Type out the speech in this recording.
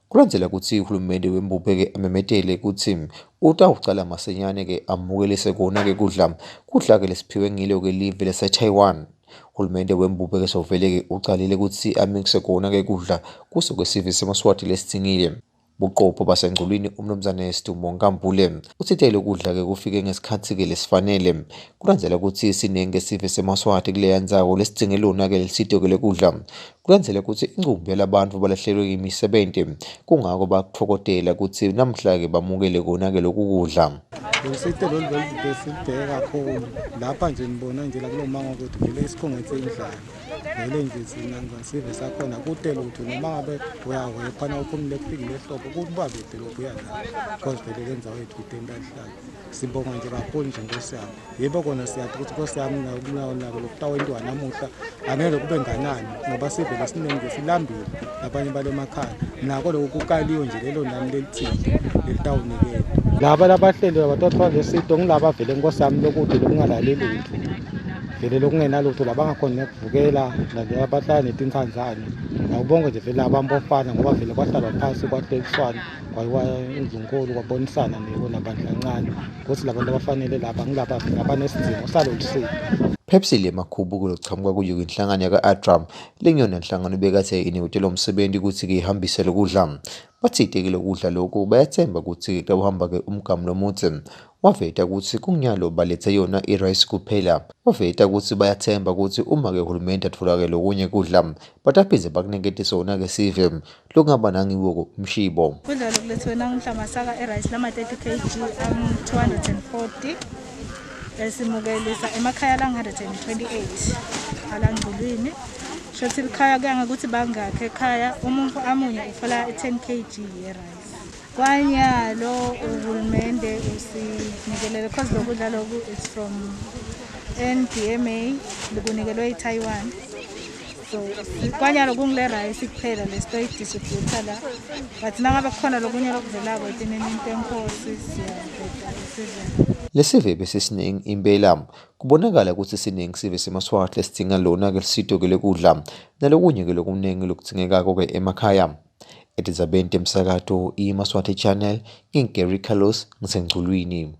Kulandzela kutsi uhulumende wembube-ke amemetele kutsi utawucala masinyane-ke amukelise kona-ke kudla-ke lesiphiwe ngilo-ke live lase-Taiwan. Uhulumende wembube-ke sovele-ke ucalile kutsi amikise kona-ke kudla kuso kwesive seMaswati lesitsingile. Buqopho basengcolweni umnumzane Sidumbo Nkambule uthitele ukudla-ke kufike ngesikhathi-ke lesifanele. Kulandzela kutsi sinenge sive seMaswati kuleya ndzawo lesidzinge lona-ke lelisito-ke lekudla. Kulandzela kutsi incumbi yalabantu balahlelwe imisebenti kungako bakutfokotela kutsi namhla-ke bamukele kona-ke loku kudla. Usite lolu besilibheke kakhulu lapha nje ngibona nje la kulo mango ukuthi vele isikhungethe indlala vele nje sinangasive sakhona kude lutho noma ngabe uyawephana uphumule kufikile ehlobo kuba kude lokhu uyadlala because vele lenza wethu itenda lihlala. Sibonga nje kakhulu nje Nkosi yami. Yebo kona siyathi ukuthi Nkosi yami nako lokutawendwa namuhla angeke kube nganani ngoba sivele siningi silambile labanye bale makhaya nako lokhu kukaliwe nje lelo nani lelithile lelitawunikela. Laba labahleli abathatha lesito ngilaba vele Nkosi yami lokuthi lokungalaleli lutho vele lokungenalutho labangakhona ukuvukela nalabo abahlala netinhlanzane awubonge nje vele abambofana ngoba vele kwahlala phansi kwahlekiswana kwayiwa indlunkulu kwabonisana nabantu kancane ukuthi labantu abafanele laba ngilaba vele abanesidingo salolu siko. Pepsi le makhubuko lokuchamuka kuyo inhlangano yaka-Adram lengiyona inhlangano bekathe iniwetela umsebenzi ukuthi-ke ihambise lokudla. Bathite-ke lokudla lokhu bayathemba ukuthi kutawuhamba-ke umgamu lomutse. Waveta ukuthi kunginyalo balethe yona i-rice kuphela. Waveta ukuthi bayathemba ukuthi uma-ke uhulumende atfola-ke lokunye kudla bataphinze bakunikete sona-ke sive lokungaba nangiwo umshibo. Kudla lokulethiwe namuhla masaka i-rice lama-30 kg 240 esimukelisa emakhaya la-128 alangcolweni. Shothi likhaya kuya ngokuthi bangakhe ekhaya umuntu amunye ufola 10 kg ye-rice. Kwanyalo uhulumende usinikelele because lokudla lokhu it's from NDMA lokunikelwe eTaiwan. So kwanyalo kungile rice kuphela lesitoyidistributha la but nangabe kukhona lokunye lokuvelako into enkosi siyabheka isizwe. Lesive besesiningi impela kubonakala ukuthi siningi sive seMaswati lesidzinga lona-ke lisito-ke lekudla nalokunye-ke lokuningi lokudzingekako-ke emakhaya. Etizabeni temsakato iMaswati Channel, Gary Carlos ngisengcolweni.